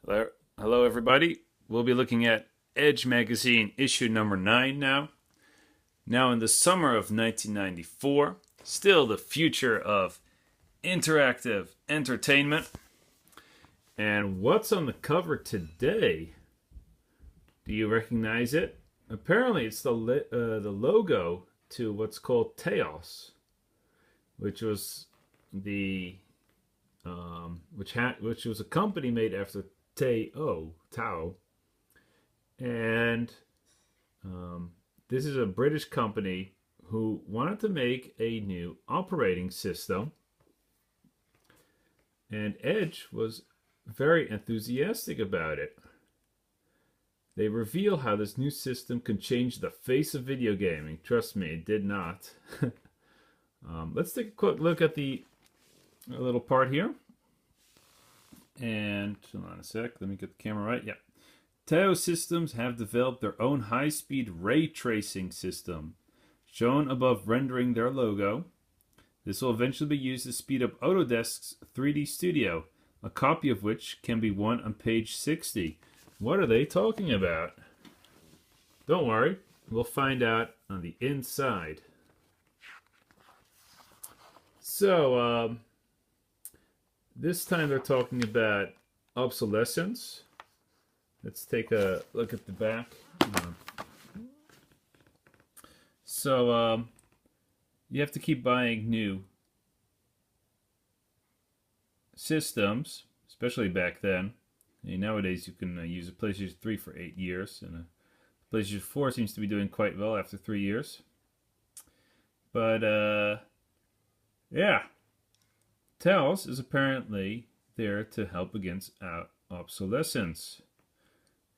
Hello, everybody. We'll be looking at Edge Magazine issue number 9 now. Now, in the summer of 1994, still the future of interactive entertainment. And what's on the cover today? Do you recognize it? Apparently, it's the logo to what's called Teos, which was the which was a company made after Tao, and this is a British company who wanted to make a new operating system, and Edge was very enthusiastic about it. They reveal how this new system can change the face of video gaming. Trust me, it did not. Let's take a quick look at a little part here. And hold on a sec, let me get the camera right. Yeah. Tao Systems have developed their own high-speed ray tracing system, shown above rendering their logo. This will eventually be used to speed up Autodesk's 3D Studio, a copy of which can be won on page 60. What are they talking about? Don't worry, we'll find out on the inside. So, this time they're talking about obsolescence. Let's take a look at the back. So, you have to keep buying new systems, especially back then. Nowadays, you can use a PlayStation 3 for 8 years, and a PlayStation 4 seems to be doing quite well after 3 years. But, yeah. Taos is apparently there to help against obsolescence.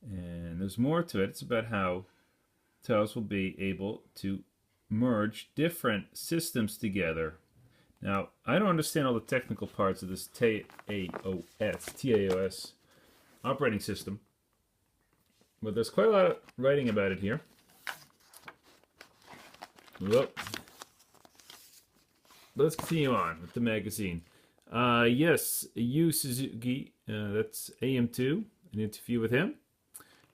And there's more to it. It's about how Taos will be able to merge different systems together. Now, I don't understand all the technical parts of this TAOS operating system, but there's quite a lot of writing about it here. Whoop. Let's continue on with the magazine. Yes, Yu Suzuki, that's AM2, an interview with him.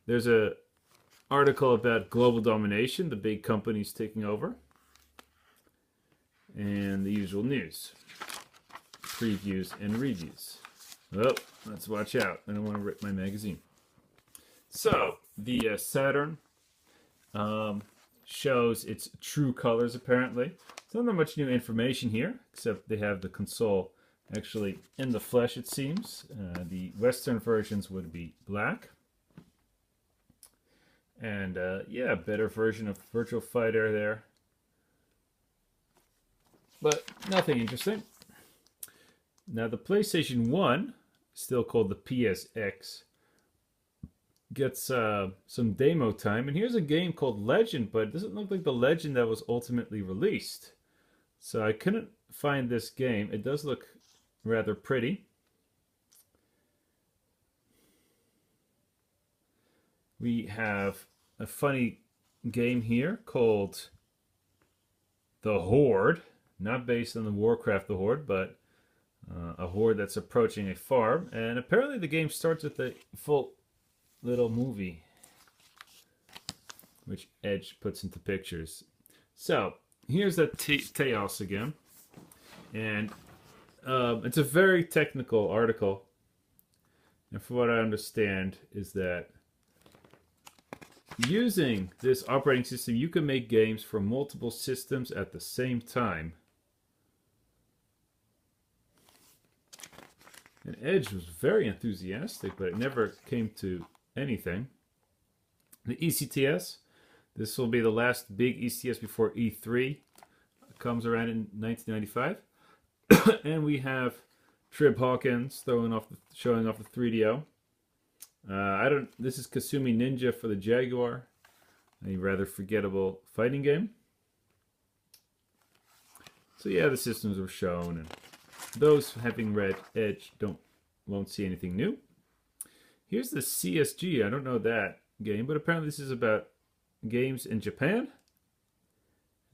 There's a article about global domination, the big companies taking over, and the usual news, previews and reviews. Oh, let's watch out. I don't want to rip my magazine. So, the Saturn shows its true colors, apparently. There's not much new information here, except they have the console actually in the flesh, it seems. The Western versions would be black. And, yeah, better version of Virtual Fighter there. But nothing interesting. Now, the PlayStation 1, still called the PSX, gets some demo time. And here's a game called Legend, but it doesn't look like the Legend that was ultimately released. So I couldn't find this game. It does look rather pretty. We have a funny game here called The Horde. Not based on the Warcraft The Horde, but a horde that's approaching a farm. And apparently the game starts with a full little movie, which Edge puts into pictures. So, here's the Teos again. And it's a very technical article. And from what I understand is that using this operating system, you can make games for multiple systems at the same time. And Edge was very enthusiastic, but it never came to anything. The ECTS, this will be the last big ECTS before E3. It comes around in 1995. And we have Trib Hawkins showing off the 3DO. This is Kasumi Ninja for the Jaguar, a rather forgettable fighting game. So yeah, the systems were shown, and those having read Edge won't see anything new. Here's the CSG. I don't know that game, but apparently this is about games in Japan.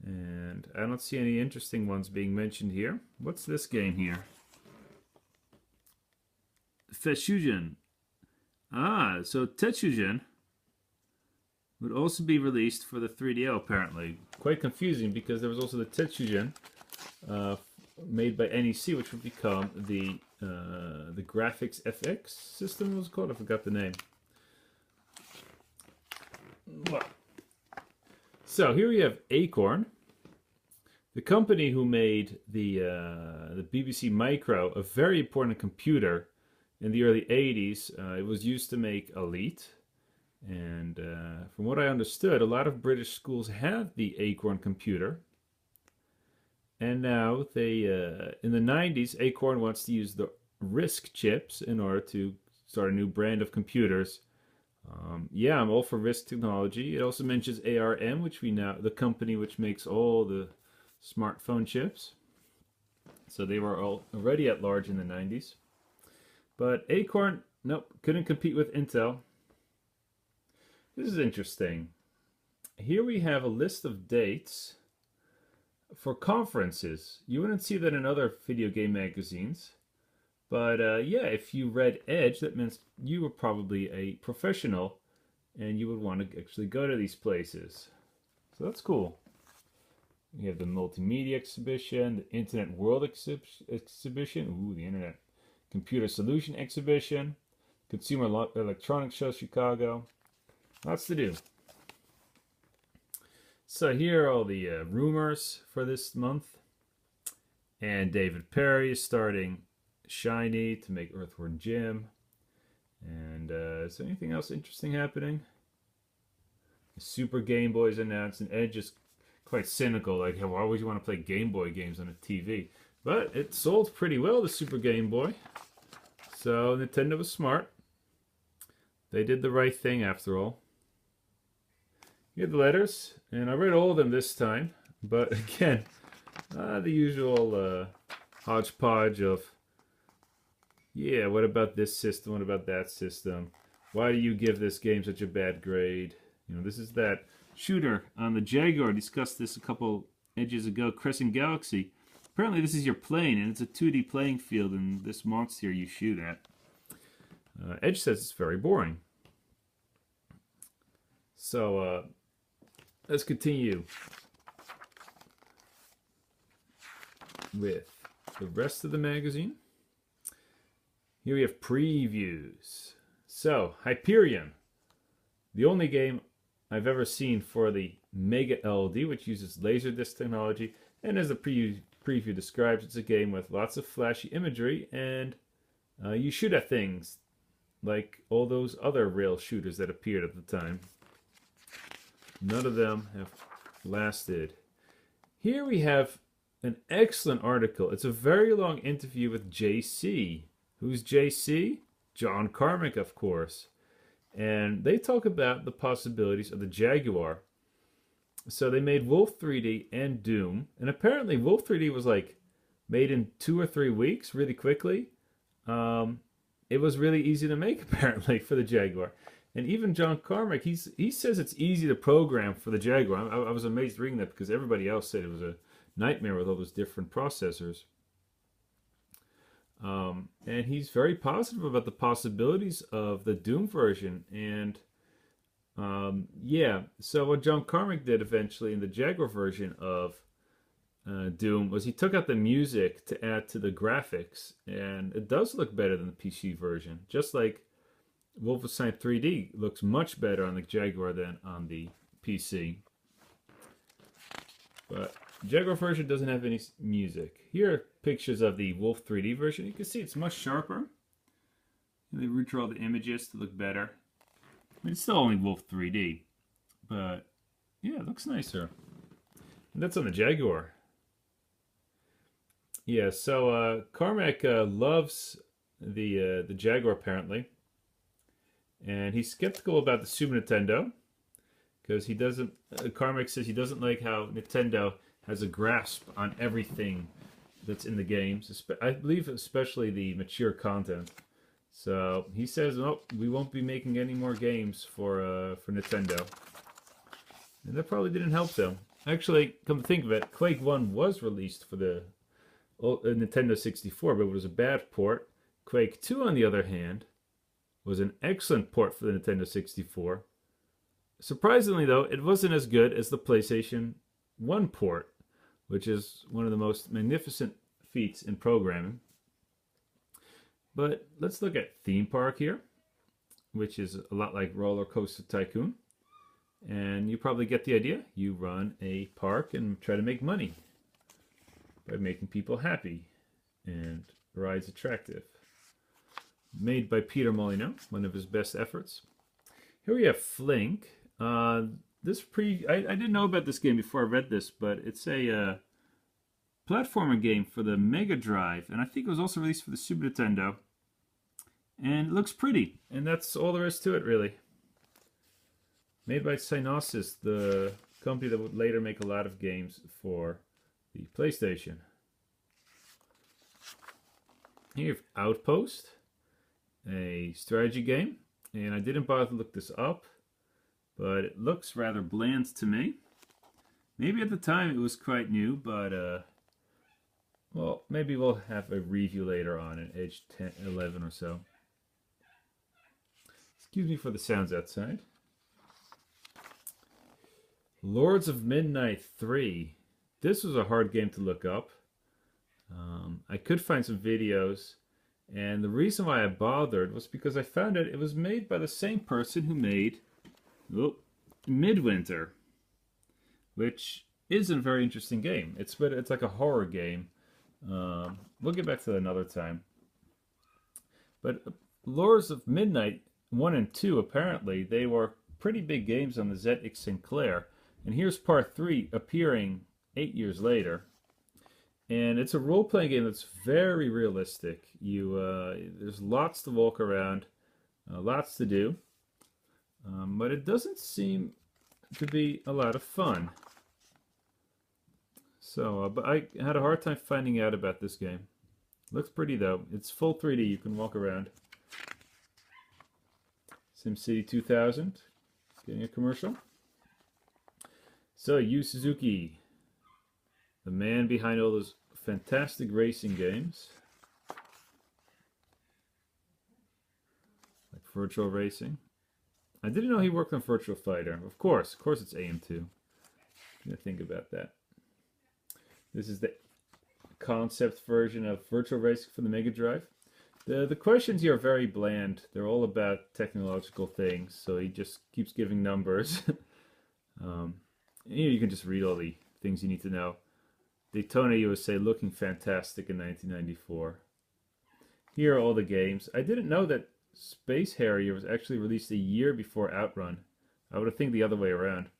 And I don't see any interesting ones being mentioned here. What's this game here? Feshugen. Ah, so Tetsujin would also be released for the 3DO apparently. Quite confusing because there was also the Tetsujin uh, made by NEC, which would become the Graphics FX system. What was it called? I forgot the name. So here we have Acorn, the company who made the BBC Micro, a very important computer in the early 80s. It was used to make Elite. And from what I understood, a lot of British schools have the Acorn computer. And now they, in the 90s, Acorn wants to use the RISC chips in order to start a new brand of computers. Yeah, I'm all for RISC technology. It also mentions ARM, which we now, the company which makes all the smartphone chips. So they were already at large in the 90s. But Acorn, nope, couldn't compete with Intel. This is interesting. Here we have a list of dates for conferences. You wouldn't see that in other video game magazines. But yeah, if you read Edge, that means you were probably a professional and you would want to actually go to these places. So that's cool. We have the Multimedia Exhibition, the Internet World Exhibition, ooh, the Internet Computer Solution Exhibition, Consumer Electronics Show Chicago. Lots to do. So here are all the rumors for this month. And David Perry is starting Shiny to make Earthworm Jim. And is there anything else interesting happening? The Super Game Boy is announced, and Edge is quite cynical, like, why would you want to play Game Boy games on a TV? But it sold pretty well, the Super Game Boy. So Nintendo was smart. They did the right thing after all. You have the letters, and I read all of them this time, but again, the usual hodgepodge of, yeah, what about this system, what about that system? Why do you give this game such a bad grade? You know, this is that shooter on the Jaguar. I discussed this a couple edges ago, Crescent Galaxy. Apparently this is your plane, and it's a 2D playing field, and this monster you shoot at. Edge says it's very boring. So, let's continue with the rest of the magazine. Here we have previews. So, Hyperion, the only game I've ever seen for the Mega LD, which uses Laserdisc technology, and as the preview describes, it's a game with lots of flashy imagery, and you shoot at things like all those other rail shooters that appeared at the time. None of them have lasted. Here we have an excellent article. It's a very long interview with JC. Who's JC? John Carmack, of course. And they talk about the possibilities of the Jaguar. So they made Wolf 3D and Doom. And apparently Wolf 3D was like made in 2 or 3 weeks, really quickly. It was really easy to make, apparently, for the Jaguar. And even John Carmack, he says it's easy to program for the Jaguar. I was amazed reading that because everybody else said it was a nightmare with all those different processors. And he's very positive about the possibilities of the Doom version. And yeah, so what John Carmack did eventually in the Jaguar version of Doom was he took out the music to add to the graphics. And it does look better than the PC version. Just like Wolfenstein 3D looks much better on the Jaguar than on the PC. But Jaguar version doesn't have any music. Here are pictures of the Wolf 3D version. You can see it's much sharper. They redraw the images to look better. I mean, it's still only Wolf 3D, but yeah, it looks nicer. And that's on the Jaguar. Yeah, so Carmack loves the Jaguar apparently, and he's skeptical about the Super Nintendo because he doesn't. Carmack says he doesn't like how Nintendo has a grasp on everything that's in the games. I believe especially the mature content. So he says, "Oh, we won't be making any more games for Nintendo," and that probably didn't help them. Actually, come to think of it, Quake 1 was released for the Nintendo 64, but it was a bad port. Quake 2, on the other hand, was an excellent port for the Nintendo 64. Surprisingly, though, it wasn't as good as the PlayStation 1 port, which is one of the most magnificent feats in programming. But let's look at Theme Park here, which is a lot like Roller Coaster Tycoon. And you probably get the idea. You run a park and try to make money by making people happy and rides attractive. Made by Peter Molyneux, one of his best efforts. Here we have Flink. I didn't know about this game before I read this, but it's a platformer game for the Mega Drive, and I think it was also released for the Super Nintendo. And it looks pretty, and that's all there is to it, really. Made by Psygnosis, the company that would later make a lot of games for the PlayStation. Here you have Outpost, a strategy game, and I didn't bother to look this up, but it looks rather bland to me. Maybe at the time it was quite new, but well, maybe we'll have a review later on in Edge 10, 11 or so. Excuse me for the sounds outside. Lords of Midnight 3. This was a hard game to look up. I could find some videos, and the reason why I bothered was because I found out it was made by the same person who made Midwinter, which is a very interesting game. It's like a horror game. We'll get back to that another time. But Lords of Midnight 1 and 2, apparently, they were pretty big games on the ZX Sinclair. And here's part 3 appearing 8 years later. And it's a role-playing game that's very realistic. There's lots to walk around, lots to do. But it doesn't seem to be a lot of fun. So, but I had a hard time finding out about this game. Looks pretty though. It's full 3D. You can walk around. SimCity 2000. Getting a commercial. So, Yu Suzuki, the man behind all those fantastic racing games, like Virtual Racing. I didn't know he worked on Virtual Fighter. Of course it's AM2. I'm gonna think about that. This is the concept version of Virtual Racing for the Mega Drive. The questions here are very bland. They're all about technological things, so he just keeps giving numbers. Here you can just read all the things you need to know. Daytona USA looking fantastic in 1994. Here are all the games. I didn't know that Space Harrier was actually released a year before Outrun. I would have think the other way around.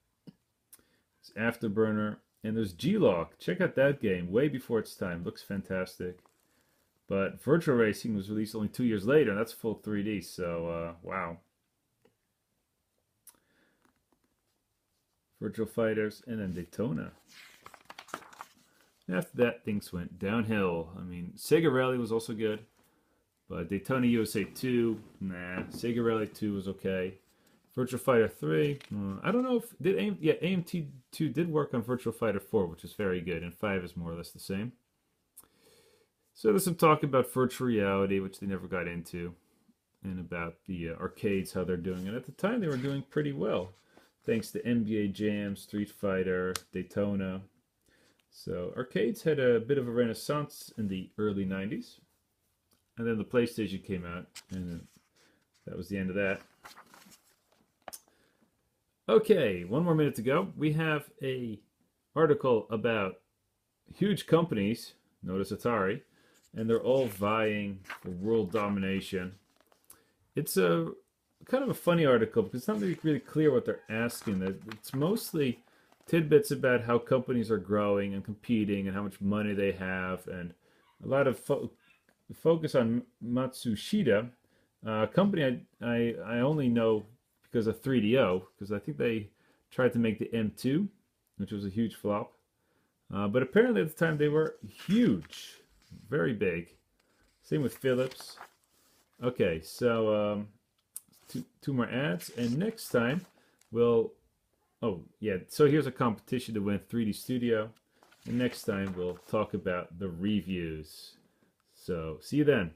It's Afterburner. And there's G-Lock. Check out that game. Way before its time. Looks fantastic. But Virtual Racing was released only 2 years later. And that's full 3D. So, wow. Virtual Fighters. And then Daytona. After that, things went downhill. I mean, Sega Rally was also good. But Daytona USA 2, nah. Sega Rally 2 was okay. Virtual Fighter 3, I don't know if... AMT2 did work on Virtual Fighter 4, which is very good. And 5 is more or less the same. So there's some talk about virtual reality, which they never got into. And about the arcades, how they're doing. And at the time, they were doing pretty well. Thanks to NBA Jam, Street Fighter, Daytona. So arcades had a bit of a renaissance in the early 90s. And then the PlayStation came out, and that was the end of that. Okay, one more minute to go. We have a article about huge companies, notice Atari, and they're all vying for world domination. It's a kind of a funny article because it's not really clear what they're asking. It's mostly tidbits about how companies are growing and competing and how much money they have, and a lot of focus on Matsushita, a company I only know because of 3DO, because I think they tried to make the M2, which was a huge flop. But apparently at the time they were huge, very big. Same with Philips. Okay, so two more ads, and next time we'll... Oh, yeah, so here's a competition to win 3D Studio. And next time we'll talk about the reviews. So, see you then.